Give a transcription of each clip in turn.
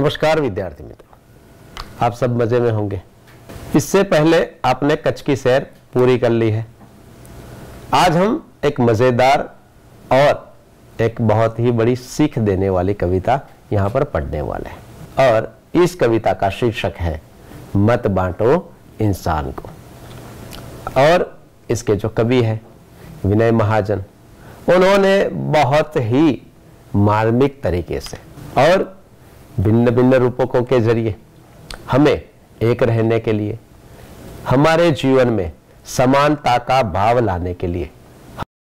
नमस्कार विद्यार्थी मित्रों, आप सब मजे में होंगे। इससे पहले आपने कच्छ की सैर पूरी कर ली है। आज हम एक मजेदार और एक बहुत ही बड़ी सीख देने वाली कविता यहाँ पर पढ़ने वाले हैं और इस कविता का शीर्षक है मत बांटो इंसान को। और इसके जो कवि है विनय महाजन, उन्होंने बहुत ही मार्मिक तरीके से और भिन्न भिन्न रूपकों के जरिए हमें एक रहने के लिए, हमारे जीवन में समानता का भाव लाने के लिए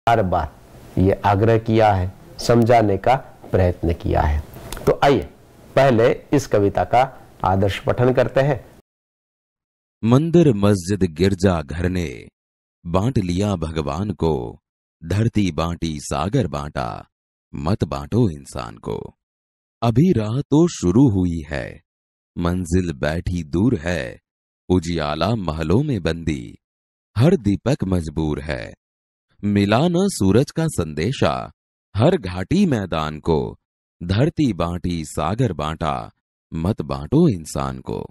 हर बार ये आग्रह किया है, समझाने का प्रयत्न किया है। तो आइए पहले इस कविता का आदर्श पठन करते हैं। मंदिर मस्जिद गिरजा घर ने बांट लिया भगवान को, धरती बांटी सागर बांटा, मत बांटो इंसान को। अभी राह तो शुरू हुई है, मंजिल बैठी दूर है, उजियाला महलों में बंदी, हर दीपक मजबूर है। मिला न सूरज का संदेशा, हर घाटी मैदान को, धरती बांटी सागर बांटा, मत बांटो इंसान को।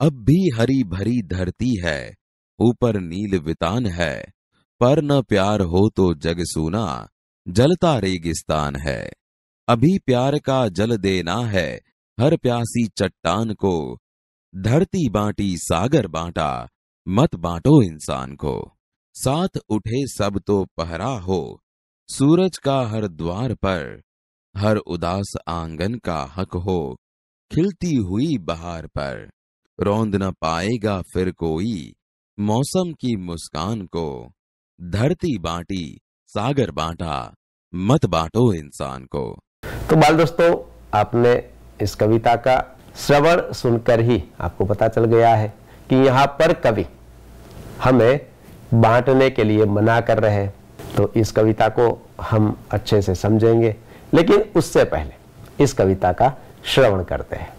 अब भी हरी भरी धरती है, ऊपर नील वितान है, पर न प्यार हो तो जग सूना, जलता रेगिस्तान है। अभी प्यार का जल देना है हर प्यासी चट्टान को, धरती बांटी सागर बांटा, मत बांटो इंसान को। साथ उठे सब तो पहरा हो, सूरज का हर द्वार पर, हर उदास आंगन का हक हो, खिलती हुई बहार पर। रौंद न पाएगा फिर कोई मौसम की मुस्कान को, धरती बांटी सागर बांटा, मत बांटो इंसान को। तो बाल दोस्तों, आपने इस कविता का श्रवण सुनकर ही आपको पता चल गया है कि यहाँ पर कवि हमें बांटने के लिए मना कर रहे हैं। तो इस कविता को हम अच्छे से समझेंगे, लेकिन उससे पहले इस कविता का श्रवण करते हैं।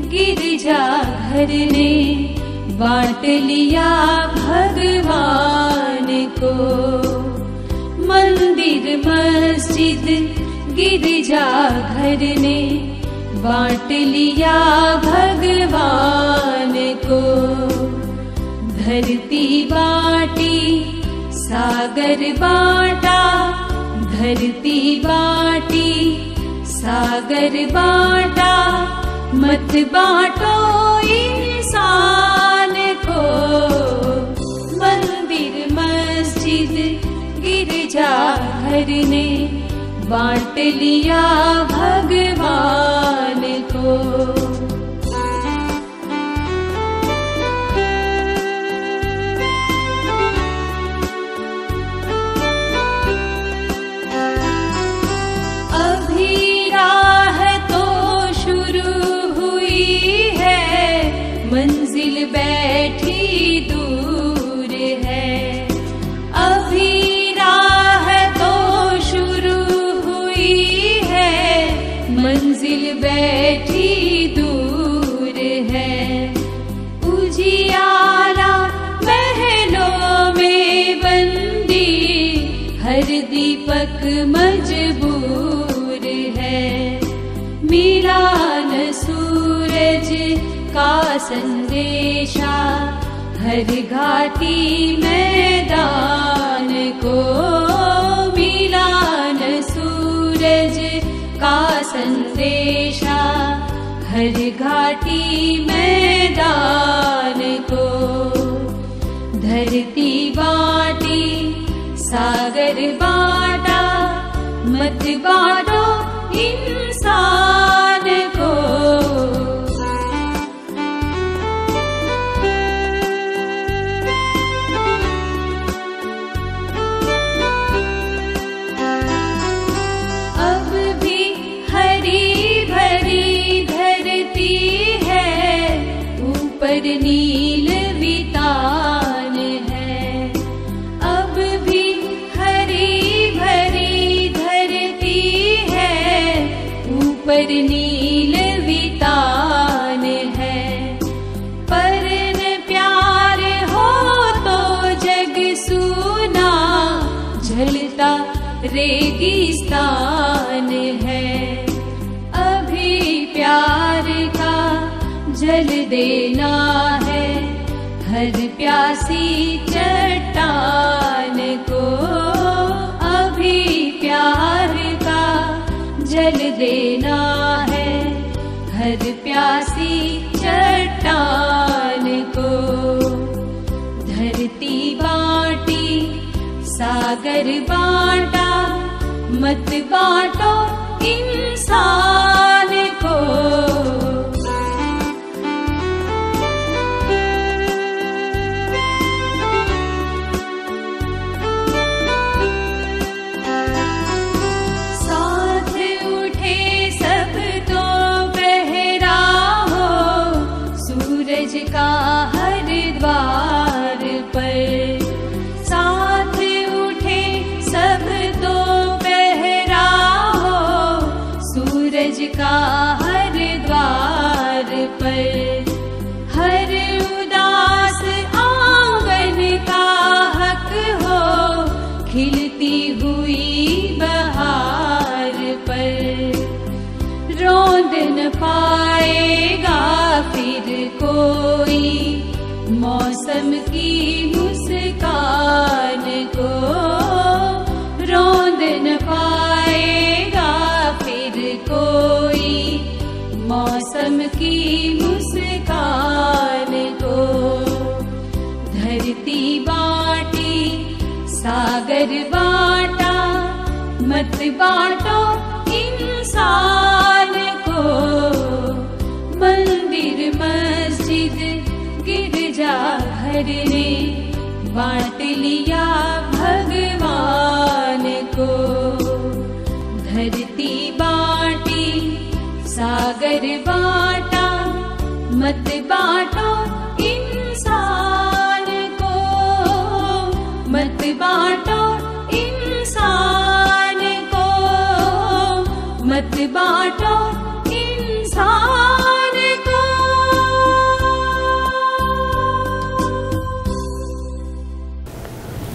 गिरजा घर ने बांट लिया भगवान को। मंदिर मस्जिद गिरजा घर ने बांट लिया भगवान को। धरती बांटी सागर बांटा, धरती बांटी सागर बांटा, मत बांटो इंसान को। मंदिर मस्जिद गिरजा घर ने बांट लिया भगवान को। मंजिल बैठी दूर है, अभी राह तो शुरू हुई है, मंजिल बैठी दूर है। उजियाला महलों में बंदी, हर दीपक मजबूर है। मिला न सूरज का संदेशा, हर घाटी मैदान को। मिला न सूरज का संदेशा, हर घाटी मैदान को। धरती बांटी सागर बांटा, मत बांटो इंसान को। नील वितान है, अब भी हरी भरी धरती है, ऊपर रेगिस्तान है। अभी प्यार का जल देना है हर प्यासी चट्टान को। अभी प्यार का जल देना है हर प्यासी चट्टान को। धरती बाटी सागर बाटा, मत बाटो इंसान को। साथ उठे सब तो पहरा हो सूरज का हर द्वार पर। साथ उठे सब तो पहरा हो सूरज का हर द्वार पर। हर उदास आंगन का हक हो खिलती हुई बहार पर। रोंद न पाएगा फिर कोई मौसम की मुस्कान को। रोंद न पाएगा फिर कोई मौसम की मुस्कान को। धरती बाटी सागर बाटा, मत बाटो इंसान को। मंदिर मस्जिद गिरजा घर ने बांट लिया भगवान को। धरती बाटी सागर बाटा, मत बाटो इंसान को। मत बाटो इंसान को, मत बाटो इंसान को।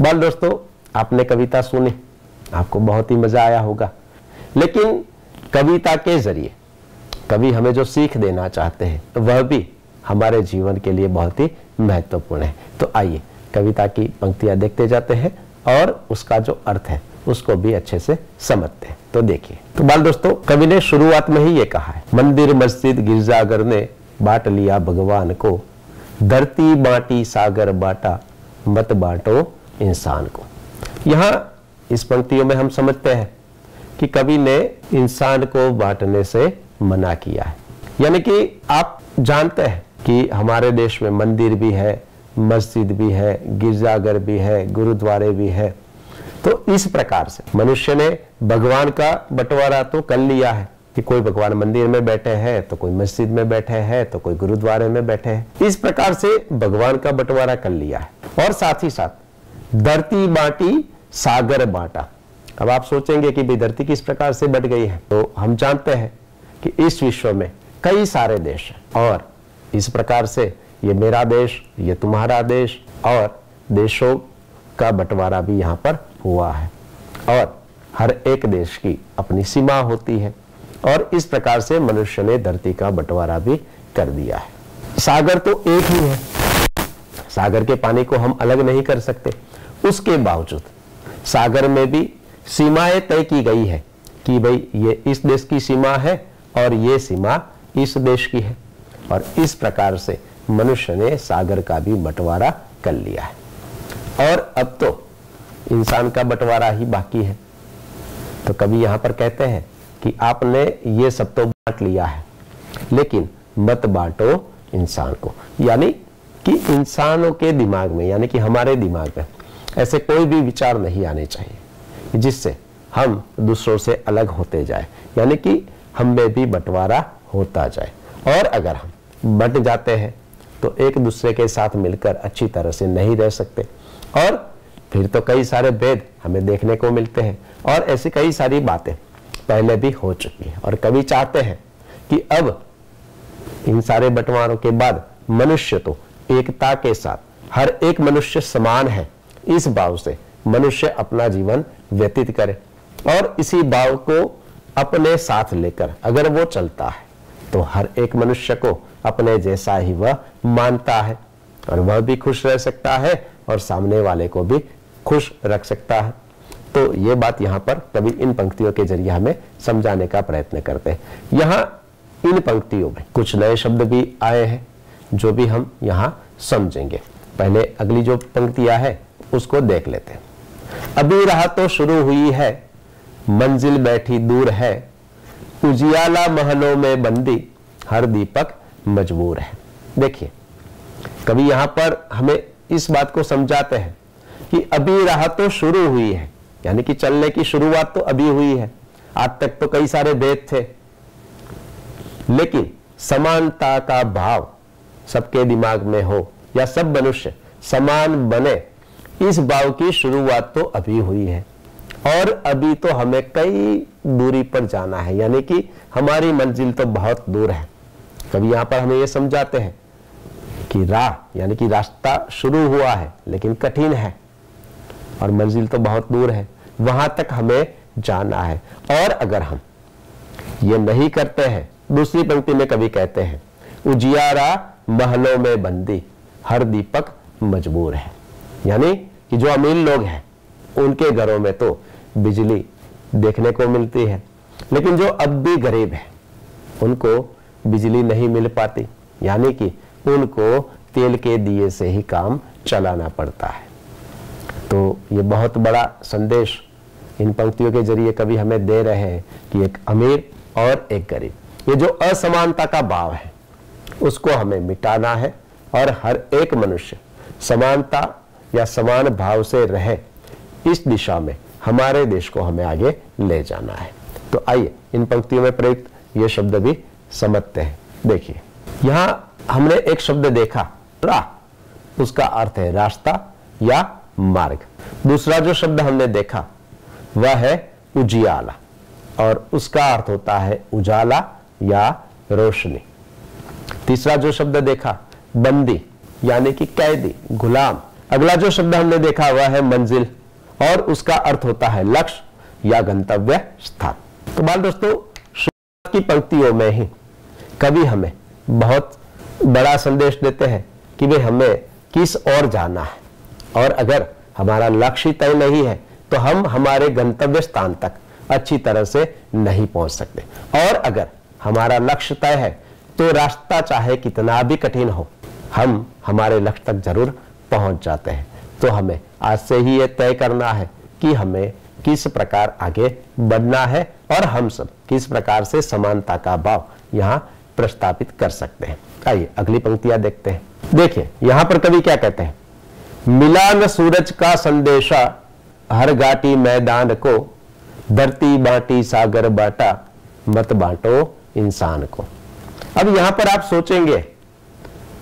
बाल दोस्तों, आपने कविता सुनी, आपको बहुत ही मजा आया होगा। लेकिन कविता के जरिए कवि हमें जो सीख देना चाहते हैं वह भी हमारे जीवन के लिए बहुत ही महत्वपूर्ण है। तो आइए कविता की पंक्तियां देखते जाते हैं और उसका जो अर्थ है उसको भी अच्छे से समझते हैं। तो देखिए, तो बाल दोस्तों, कवि ने शुरुआत में ही ये कहा है, मंदिर मस्जिद गिरजाघर ने बांट लिया भगवान को। धरती बाटी सागर बाटा, मत बांटो इंसान को। यहाँ इस पंक्तियों में हम समझते हैं कि कवि ने इंसान को बांटने से मना किया है। यानी कि आप जानते हैं कि हमारे देश में मंदिर भी है, मस्जिद भी है, गिरजाघर भी है, गुरुद्वारे भी है। तो इस प्रकार से मनुष्य ने भगवान का बंटवारा तो कर लिया है कि कोई भगवान मंदिर में बैठे हैं तो कोई मस्जिद में बैठे हैं तो कोई गुरुद्वारे में बैठे हैं। इस प्रकार से भगवान का बंटवारा कर लिया है। और साथ ही साथ धरती बाटी सागर बांटा। अब आप सोचेंगे कि भाई धरती किस प्रकार से बट गई है, तो हम जानते हैं कि इस विश्व में कई सारे देश हैं और इस प्रकार से ये मेरा देश, ये तुम्हारा देश और देशों का बंटवारा भी यहाँ पर हुआ है। और हर एक देश की अपनी सीमा होती है और इस प्रकार से मनुष्य ने धरती का बंटवारा भी कर दिया है। सागर तो एक ही है, सागर के पानी को हम अलग नहीं कर सकते। उसके बावजूद सागर में भी सीमाएं तय की गई है कि भाई ये इस देश की सीमा है और ये सीमा इस देश की है। और इस प्रकार से मनुष्य ने सागर का भी बंटवारा कर लिया है। और अब तो इंसान का बंटवारा ही बाकी है। तो कवि यहाँ पर कहते हैं कि आपने ये सब तो बांट लिया है, लेकिन मत बांटो इंसान को। यानी कि इंसानों के दिमाग में, यानी कि हमारे दिमाग में ऐसे कोई भी विचार नहीं आने चाहिए जिससे हम दूसरों से अलग होते जाए, यानी कि हम में भी बंटवारा होता जाए। और अगर हम बंट जाते हैं तो एक दूसरे के साथ मिलकर अच्छी तरह से नहीं रह सकते और फिर तो कई सारे भेद हमें देखने को मिलते हैं। और ऐसी कई सारी बातें पहले भी हो चुकी है। और कवि चाहते हैं कि अब इन सारे बंटवारों के बाद मनुष्य तो एकता के साथ, हर एक मनुष्य समान है, इस भाव से मनुष्य अपना जीवन व्यतीत करे। और इसी भाव को अपने साथ लेकर अगर वो चलता है तो हर एक मनुष्य को अपने जैसा ही वह मानता है और वह भी खुश रह सकता है और सामने वाले को भी खुश रख सकता है। तो ये बात यहाँ पर कवि इन पंक्तियों के जरिए हमें समझाने का प्रयत्न करते हैं। यहाँ इन पंक्तियों में कुछ नए शब्द भी आए हैं जो भी हम यहाँ समझेंगे। पहले अगली जो पंक्तियां है उसको देख लेते हैं। अभी राह तो शुरू हुई है, मंजिल बैठी दूर है, उजियाला महलों में बंदी, हर दीपक मजबूर है। देखिए कवि यहाँ पर हमें इस बात को समझाते हैं कि अभी राह तो शुरू हुई है, यानी कि चलने की शुरुआत तो अभी हुई है। आज तक तो कई सारे भेद थे, लेकिन समानता का भाव सबके दिमाग में हो या सब मनुष्य समान बने, इस भाव की शुरुआत तो अभी हुई है और अभी तो हमें कई दूरी पर जाना है, यानी कि हमारी मंजिल तो बहुत दूर है। कभी यहां पर हमें यह समझाते हैं कि राह यानी कि रास्ता शुरू हुआ है लेकिन कठिन है और मंजिल तो बहुत दूर है, वहां तक हमें जाना है। और अगर हम ये नहीं करते हैं, दूसरी पंक्ति में कवि कहते हैं उजियारा महलों में बंदी, हर दीपक मजबूर है, यानी कि जो अमीर लोग हैं उनके घरों में तो बिजली देखने को मिलती है, लेकिन जो अब भी गरीब है उनको बिजली नहीं मिल पाती, यानी कि उनको तेल के दिए से ही काम चलाना पड़ता है। तो ये बहुत बड़ा संदेश इन पंक्तियों के जरिए कवि हमें दे रहे हैं कि एक अमीर और एक गरीब, ये जो असमानता का भाव है उसको हमें मिटाना है और हर एक मनुष्य समानता या समान भाव से रहे, इस दिशा में हमारे देश को हमें आगे ले जाना है। तो आइए इन पंक्तियों में प्रयुक्त ये शब्द भी समझते हैं। देखिए यहां हमने एक शब्द देखा राह, उसका अर्थ है रास्ता या मार्ग। दूसरा जो शब्द हमने देखा वह है उजियाला और उसका अर्थ होता है उजाला या रोशनी। तीसरा जो शब्द देखा बंदी यानी कि कैदी, गुलाम। अगला जो शब्द हमने देखा वह है मंजिल और उसका अर्थ होता है लक्ष्य या गंतव्य स्थान। तो बाल दोस्तों, शुरुआत की पंक्तियों में ही कवि हमें बहुत बड़ा संदेश देते हैं कि भाई हमें किस ओर जाना है और अगर हमारा लक्ष्य तय नहीं है तो हम हमारे गंतव्य स्थान तक अच्छी तरह से नहीं पहुंच सकते, और अगर हमारा लक्ष्य तय है तो रास्ता चाहे कितना भी कठिन हो हम हमारे लक्ष्य तक जरूर पहुंच जाते हैं। तो हमें आज से ही ये तय करना है कि हमें किस प्रकार आगे बढ़ना है और हम सब किस प्रकार से समानता का भाव यहाँ प्रस्तापित कर सकते हैं। आइए अगली पंक्तियां देखते हैं। देखिए यहाँ पर कवि क्या कहते हैं, मिला न सूरज का संदेशा, हर घाटी मैदान को, धरती बांटी सागर बांटा, मत बांटो इंसान को। अब यहां पर आप सोचेंगे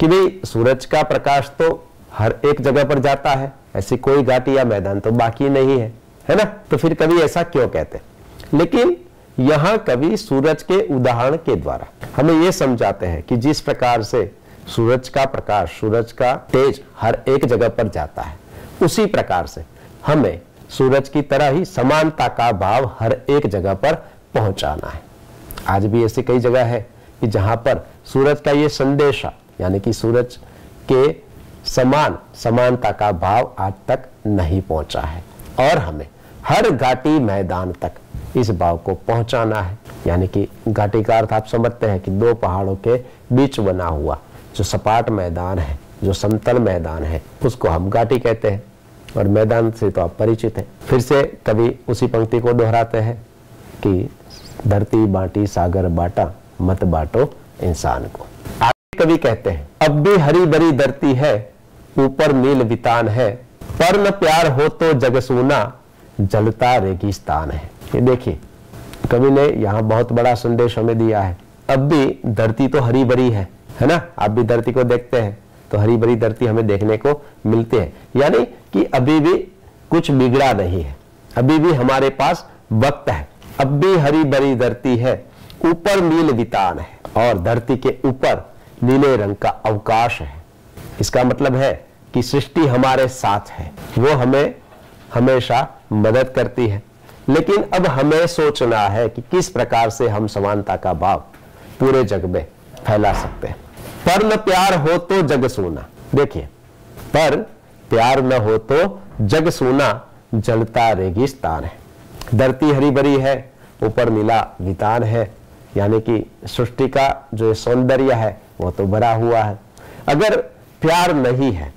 कि भाई सूरज का प्रकाश तो हर एक जगह पर जाता है, ऐसी कोई घाटी या मैदान तो बाकी नहीं है, है ना? तो फिर कवि ऐसा क्यों कहते हैं? लेकिन यहां कवि सूरज के उदाहरण के द्वारा हमें यह समझाते हैं कि जिस प्रकार से सूरज का प्रकाश, सूरज का तेज हर एक जगह पर जाता है, उसी प्रकार से हमें सूरज की तरह ही समानता का भाव हर एक जगह पर पहुंचाना है। आज भी ऐसी कई जगह है कि जहां पर सूरज का ये संदेशा यानी कि सूरज के समान समानता का भाव आज तक नहीं पहुंचा है और हमें हर घाटी मैदान तक इस भाव को पहुंचाना है। यानी कि घाटी का अर्थ आप समझते हैं कि दो पहाड़ों के बीच बना हुआ जो सपाट मैदान है, जो समतल मैदान है, उसको हम घाटी कहते हैं और मैदान से तो आप परिचित हैं। फिर से कवि उसी पंक्ति को दोहराते हैं कि धरती बांटी सागर बांटा, मत बांटो इंसान को। आगे कवि कहते हैं अब भी हरी भरी धरती है, ऊपर नील वितान है, पर न प्यार हो तो जग सूना, जलता रेगिस्तान है। ये देखिए कवि ने यहाँ बहुत बड़ा संदेश हमें दिया है। अब भी धरती तो हरी भरी है ना? आप भी धरती को देखते हैं तो हरी भरी धरती हमें देखने को मिलती है, यानी कि अभी भी कुछ बिगड़ा नहीं है, अभी भी हमारे पास वक्त है। अब भी हरी भरी धरती है, ऊपर नील वितान है और धरती के ऊपर नीले रंग का अवकाश है। इसका मतलब है कि सृष्टि हमारे साथ है, वो हमें हमेशा मदद करती है। लेकिन अब हमें सोचना है कि किस प्रकार से हम समानता का भाव पूरे जग में फैला सकते हैं। पर न प्यार हो तो जग सूना। देखिए, पर प्यार न हो तो जग सूना, जलता रेगिस्तान है। धरती हरी भरी है, ऊपर नीला वितान है, यानी कि सृष्टि का जो सौंदर्य है वो तो भरा हुआ है। अगर प्यार नहीं है,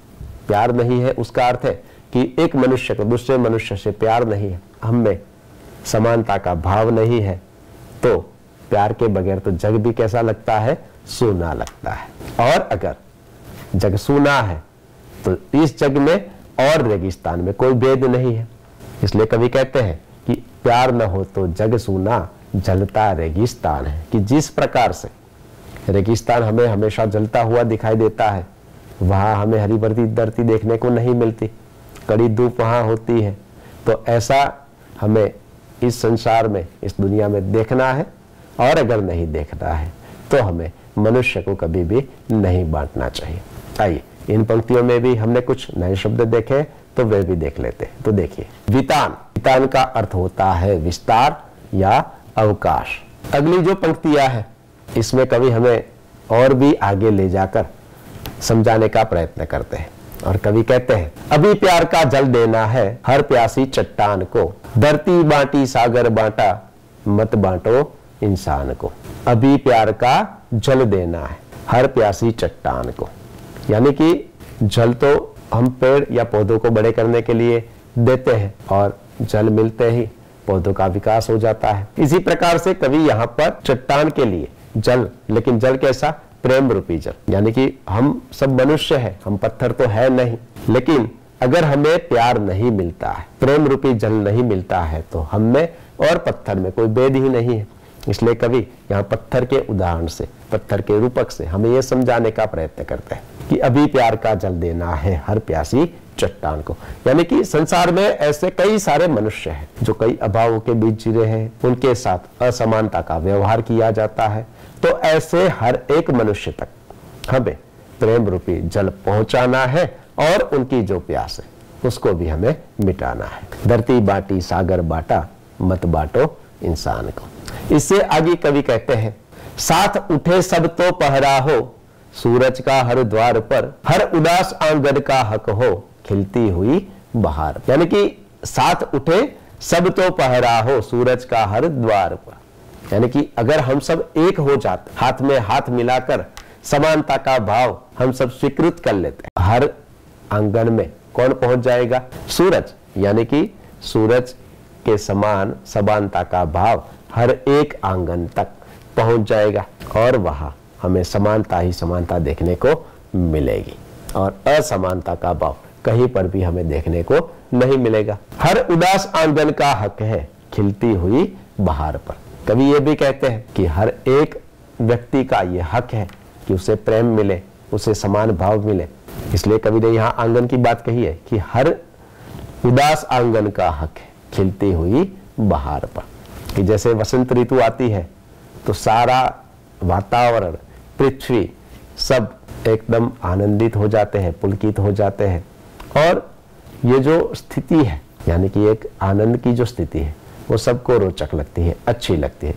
प्यार नहीं है उसका अर्थ है कि एक मनुष्य को दूसरे मनुष्य से प्यार नहीं है, हम में समानता का भाव नहीं है, तो प्यार के बगैर तो जग भी कैसा लगता है, सूना लगता है। और अगर जग सूना है तो इस जग में और रेगिस्तान में कोई भेद नहीं है। इसलिए कवि कहते हैं कि प्यार न हो तो जग सूना, जलता रेगिस्तान है। कि जिस प्रकार से रेगिस्तान हमें हमेशा जलता हुआ दिखाई देता है, वहां हमें हरी भरी धरती देखने को नहीं मिलती, कड़ी धूप वहां होती है, तो ऐसा हमें इस संसार में, इस दुनिया में देखना है। और अगर नहीं देखना है तो हमें मनुष्य को कभी भी नहीं बांटना चाहिए। आइए, इन पंक्तियों में भी हमने कुछ नए शब्द देखे तो वे भी देख लेते हैं। तो देखिए, वितान, वितान का अर्थ होता है विस्तार या अवकाश। अगली जो पंक्तियां है इसमें कवि हमें और भी आगे ले जाकर समझाने का प्रयत्न करते हैं। और कवि कहते हैं, अभी प्यार का जल देना है हर प्यासी चट्टान को, धरती बांटी सागर बांटा, मत बांटो इंसान को। अभी प्यार का जल देना है हर प्यासी चट्टान को, यानी कि जल तो हम पेड़ या पौधों को बड़े करने के लिए देते हैं और जल मिलते ही पौधों का विकास हो जाता है। इसी प्रकार से कवि यहाँ पर चट्टान के लिए जल, लेकिन जल कैसा, प्रेम रूपी जल, यानी कि हम सब मनुष्य हैं, हम पत्थर तो है नहीं, लेकिन अगर हमें प्यार नहीं मिलता है, प्रेम रूपी जल नहीं मिलता है, तो हम में और पत्थर में कोई भेद ही नहीं है। इसलिए कवि यहाँ पत्थर के उदाहरण से, पत्थर के रूपक से हमें यह समझाने का प्रयत्न करते हैं कि अभी प्यार का जल देना है हर प्यासी चट्टान को। यानी कि संसार में ऐसे कई सारे मनुष्य हैं जो कई अभावों के बीच जी रहे हैं, उनके साथ असमानता का व्यवहार किया जाता है। तो ऐसे हर एक मनुष्य तक हमें प्रेम रूपी जल पहुंचाना है और उनकी जो प्यास है उसको भी हमें मिटाना है। धरती बांटी सागर बांटा, मत बांटो इंसान को। इससे आगे कवि कहते हैं, साथ उठे सब तो पहरा हो, सूरज का हर द्वार पर, हर उदास आंगन का हक हो, खिलती हुई बहार। यानी कि साथ उठे सब तो पहरा हो, सूरज का हर द्वार पर, यानी कि अगर हम सब एक हो जाते, हाथ में हाथ मिलाकर समानता का भाव हम सब स्वीकृत कर लेते, हर आंगन में कौन पहुंच जाएगा, सूरज। यानी कि सूरज के समान समानता का भाव हर एक आंगन तक पहुंच जाएगा और वहां हमें समानता ही समानता देखने को मिलेगी और असमानता का भाव कहीं पर भी हमें देखने को नहीं मिलेगा। हर उदास आंगन का हक है, खिलती हुई बहार पर। कवि ये भी कहते हैं कि हर एक व्यक्ति का ये हक है कि उसे प्रेम मिले, उसे समान भाव मिले। इसलिए कवि ने यहाँ आंगन की बात कही है कि हर उदास आंगन का हक है, खिलती हुई बहार पर। कि जैसे वसंत ऋतु आती है तो सारा वातावरण, पृथ्वी सब एकदम आनंदित हो जाते हैं, पुलकित हो जाते हैं और ये जो स्थिति है, यानी कि एक आनंद की जो स्थिति है वो सबको रोचक लगती है, अच्छी लगती है।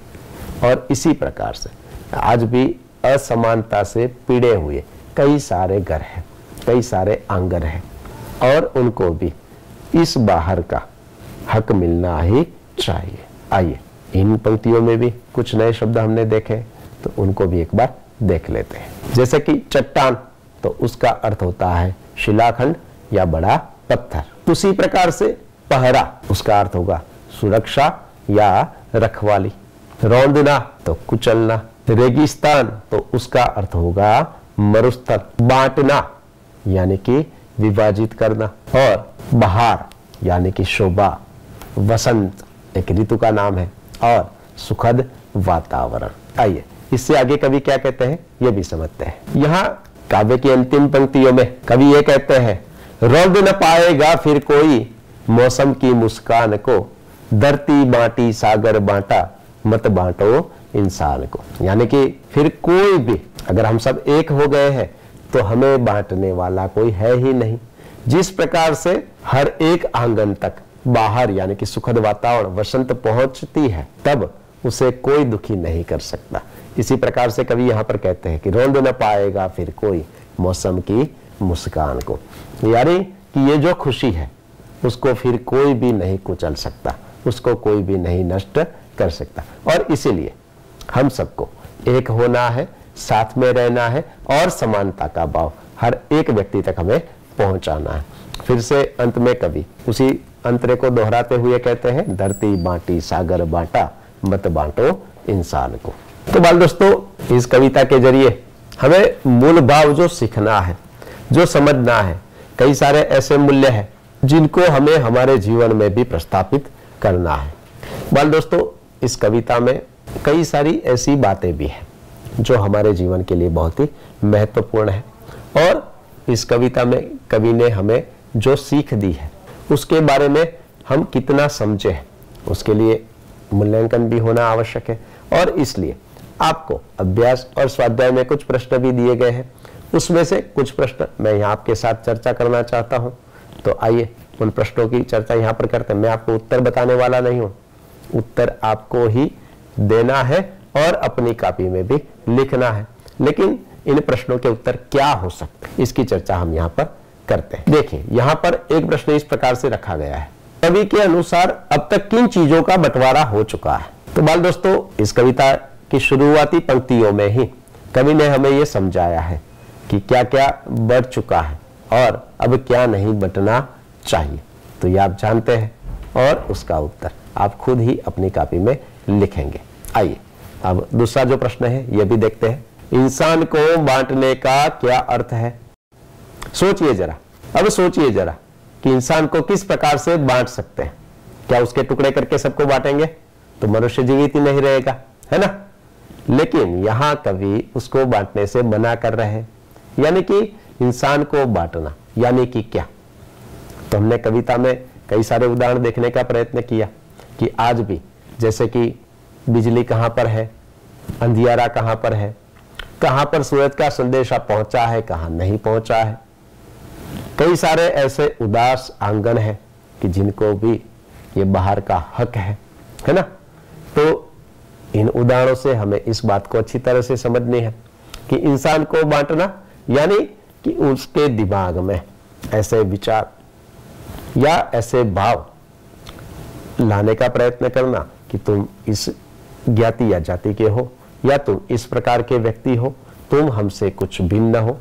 और इसी प्रकार से आज भी असमानता से पीड़े हुए कई सारे घर हैं, कई सारे आंगन हैं और उनको भी इस बाहर का हक मिलना ही चाहिए। आइए, इन पंक्तियों में भी कुछ नए शब्द हमने देखे तो उनको भी एक बार देख लेते हैं। जैसे कि चट्टान, तो उसका अर्थ होता है शिलाखंड या बड़ा पत्थर। उसी प्रकार से पहरा, उसका अर्थ होगा सुरक्षा या रखवाली। रौंदना तो कुचलना। रेगिस्तान तो उसका अर्थ होगा मरुस्थल। बांटना यानी कि विभाजित करना। और बहार यानी कि शोभा, वसंत एक ऋतु का नाम है और सुखद वातावरण। आइए, इससे आगे कवि क्या कहते हैं ये भी समझते हैं। यहाँ काव्य की अंतिम पंक्तियों में कवि ये कहते हैं, रौंद न पाएगा फिर कोई मौसम की मुस्कान को, धरती बांटी सागर बांटा, मत बांटो इंसान को। यानी कि फिर कोई भी, अगर हम सब एक हो गए हैं तो हमें बांटने वाला कोई है ही नहीं। जिस प्रकार से हर एक आंगन तक बाहर यानी कि सुखद वातावरण वसंत पहुंचती है तब उसे कोई दुखी नहीं कर सकता। इसी प्रकार से कवि यहाँ पर कहते हैं कि रोंद न पाएगा फिर कोई मौसम की मुस्कान को, यानी कि ये जो खुशी है उसको फिर कोई भी नहीं कुचल सकता, उसको कोई भी नहीं नष्ट कर सकता। और इसीलिए हम सबको एक होना है, साथ में रहना है और समानता का भाव हर एक व्यक्ति तक हमें पहुंचाना है। फिर से अंत में कवि उसी अंतरे को दोहराते हुए कहते हैं, धरती बांटी सागर बांटा मत बांटो इंसान को। तो बाल दोस्तों, इस कविता के जरिए हमें मूल भाव जो सीखना है, जो समझना है, कई सारे ऐसे मूल्य हैं जिनको हमें हमारे जीवन में भी प्रस्थापित करना है। बाल दोस्तों, इस कविता में कई सारी ऐसी बातें भी हैं जो हमारे जीवन के लिए बहुत ही महत्वपूर्ण है और इस कविता में कवि ने हमें जो सीख दी है उसके बारे में हम कितना समझे हैं उसके लिए मूल्यांकन भी होना आवश्यक है। और इसलिए आपको अभ्यास और स्वाध्याय में कुछ प्रश्न भी दिए गए हैं, उसमें से कुछ प्रश्न मैं यहाँ आपके साथ चर्चा करना चाहता हूँ। तो आइए उन प्रश्नों की चर्चा यहाँ पर करते हैं। मैं आपको उत्तर बताने वाला नहीं हूँ, उत्तर आपको ही देना है और अपनी कॉपी में भी लिखना है, लेकिन इन प्रश्नों के उत्तर क्या हो सकते हैं इसकी चर्चा हम यहाँ पर करते हैं। देखिए, यहाँ पर एक प्रश्न इस प्रकार से रखा गया है, कवि के अनुसार अब तक किन चीजों का बंटवारा हो चुका है। तो बाल दोस्तों, इस कविता की शुरुआती पंक्तियों में ही कवि ने हमें यह समझाया है कि क्या क्या बढ़ चुका है और अब क्या नहीं बटना चाहिए। तो ये आप जानते हैं और उसका उत्तर आप खुद ही अपनी कॉपी में लिखेंगे। आइए अब दूसरा जो प्रश्न है यह भी देखते हैं, इंसान को बांटने का क्या अर्थ है। सोचिए जरा, अब सोचिए जरा कि इंसान को किस प्रकार से बांट सकते हैं। क्या उसके टुकड़े करके सबको बांटेंगे तो मनुष्य जीवित ही नहीं रहेगा, है ना। लेकिन यहां कवि उसको बांटने से मना कर रहे हैं, यानी कि इंसान को बांटना यानी कि क्या। तो हमने कविता में कई सारे उदाहरण देखने का प्रयत्न किया कि आज भी जैसे कि बिजली कहां पर है, अंधियारा कहां पर है, कहां पर सूरज का संदेशा पहुंचा है, कहां नहीं पहुंचा है। कई सारे ऐसे उदास आंगन है कि जिनको भी ये बाहर का हक है ना। तो इन उदाहरणों से हमें इस बात को अच्छी तरह से समझनी है कि इंसान को बांटना यानी कि उसके दिमाग में ऐसे विचार या ऐसे भाव लाने का प्रयत्न करना कि तुम इस ज्ञाति या जाति के हो या तुम इस प्रकार के व्यक्ति हो, तुम हमसे कुछ भिन्न हो।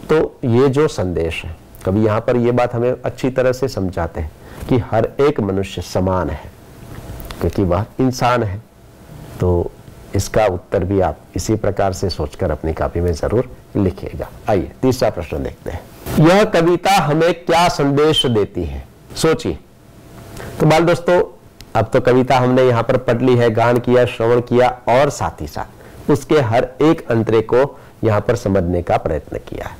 तो ये जो संदेश है, कभी यहाँ पर ये बात हमें अच्छी तरह से समझाते हैं कि हर एक मनुष्य समान है क्योंकि वह इंसान है। तो इसका उत्तर भी आप इसी प्रकार से सोचकर अपनी कॉपी में जरूर लिखिएगा। आइए तीसरा प्रश्न देखते हैं, यह कविता हमें क्या संदेश देती है। सोचिए। तो बाल दोस्तों, अब तो कविता हमने यहाँ पर पढ़ ली है, गान किया, श्रवण किया और साथ ही साथ उसके हर एक अंतरे को यहाँ पर समझने का प्रयत्न किया है।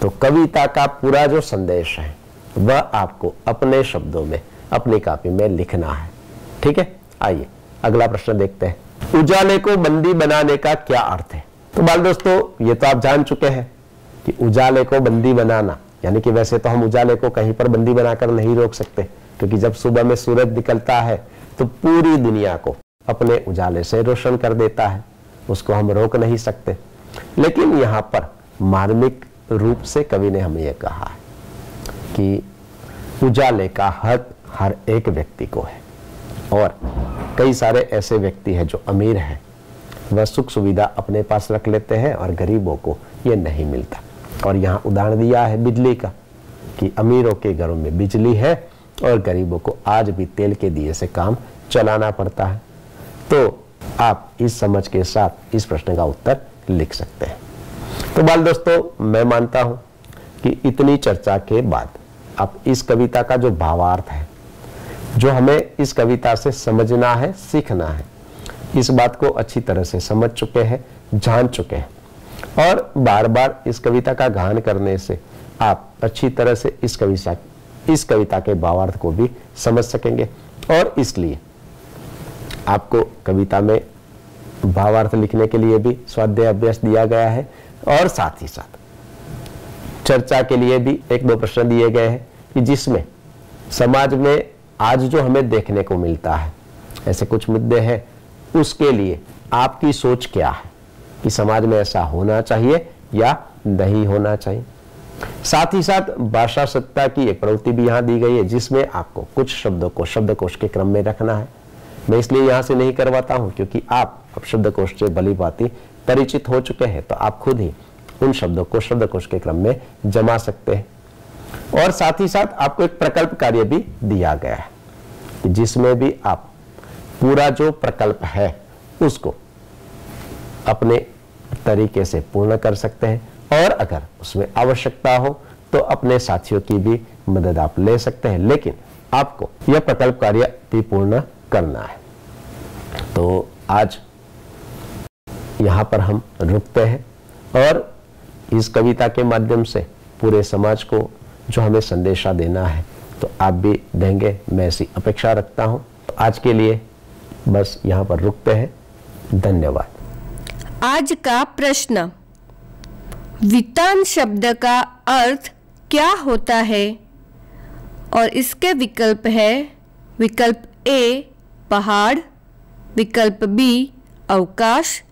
तो कविता का पूरा जो संदेश है वह आपको अपने शब्दों में अपनी कॉपी में लिखना है, ठीक है। आइए अगला प्रश्न देखते हैं, उजाले को बंदी बनाने का क्या अर्थ है। तो बाल दोस्तों, ये तो आप जान चुके हैं कि उजाले को बंदी बनाना यानी कि वैसे तो हम उजाले को कहीं पर बंदी बनाकर नहीं रोक सकते, क्योंकि जब सुबह में सूरज निकलता है तो पूरी दुनिया को अपने उजाले से रोशन कर देता है, उसको हम रोक नहीं सकते। लेकिन यहाँ पर मार्मिक रूप से कवि ने हमें यह कहा है कि उजाले का हक हर एक व्यक्ति को है और कई सारे ऐसे व्यक्ति हैं जो अमीर हैं, वह सुख सुविधा अपने पास रख लेते हैं और गरीबों को ये नहीं मिलता। और यहाँ उदाहरण दिया है बिजली का कि अमीरों के घरों में बिजली है और गरीबों को आज भी तेल के दिए से काम चलाना पड़ता है। तो आप इस समझ के साथ इस प्रश्न का उत्तर लिख सकते हैं। तो बाल दोस्तों, मैं मानता हूं कि इतनी चर्चा के बाद आप इस कविता का जो भावार्थ है, जो हमें इस कविता से समझना है, सीखना है, इस बात को अच्छी तरह से समझ चुके हैं, जान चुके हैं। और बार बार इस कविता का गान करने से आप अच्छी तरह से इस कविता के भावार्थ को भी समझ सकेंगे। और इसलिए आपको कविता में भावार्थ लिखने के लिए भी स्वाध्याय अभ्यास दिया गया है और साथ ही साथ चर्चा के लिए भी एक दो प्रश्न दिए गए हैं कि जिसमें समाज में आज जो हमें देखने को मिलता है, ऐसे कुछ मुद्दे हैं, उसके लिए आपकी सोच क्या है कि समाज में ऐसा होना चाहिए या नहीं होना चाहिए। साथ ही साथ भाषा सत्ता की एक प्रवृत्ति भी यहाँ दी गई है, जिसमें आपको कुछ शब्दों को शब्दकोश के क्रम में रखना है। मैं इसलिए यहाँ से नहीं करवाता हूँ क्योंकि आप अब शब्दकोश से भली भांति परिचित हो चुके हैं, तो आप खुद ही उन शब्दों को शब्दकोश के क्रम में जमा सकते हैं। और साथ ही साथ आपको एक प्रकल्प कार्य भी दिया गया है, जिसमें भी आप पूरा जो प्रकल्प है उसको अपने तरीके से पूर्ण कर सकते हैं, और अगर उसमें आवश्यकता हो तो अपने साथियों की भी मदद आप ले सकते हैं, लेकिन आपको यह प्रकल्प कार्य भी पूर्ण करना है। तो आज यहाँ पर हम रुकते हैं और इस कविता के माध्यम से पूरे समाज को जो हमें संदेशा देना है तो आप भी देंगे, मैं ऐसी अपेक्षा रखता हूँ। आज के लिए बस यहाँ पर रुकते हैं। धन्यवाद। आज का प्रश्न, वितान शब्द का अर्थ क्या होता है? और इसके विकल्प है विकल्प ए पहाड़, विकल्प बी अवकाश,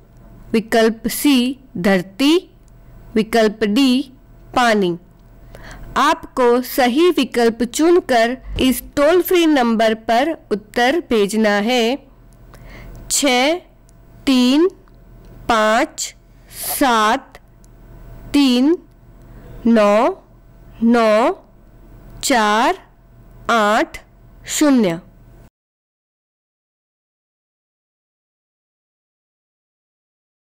विकल्प सी धरती, विकल्प डी पानी। आपको सही विकल्प चुनकर इस टोल फ्री नंबर पर उत्तर भेजना है 6 3 5 7 3 9 9 4 8 0।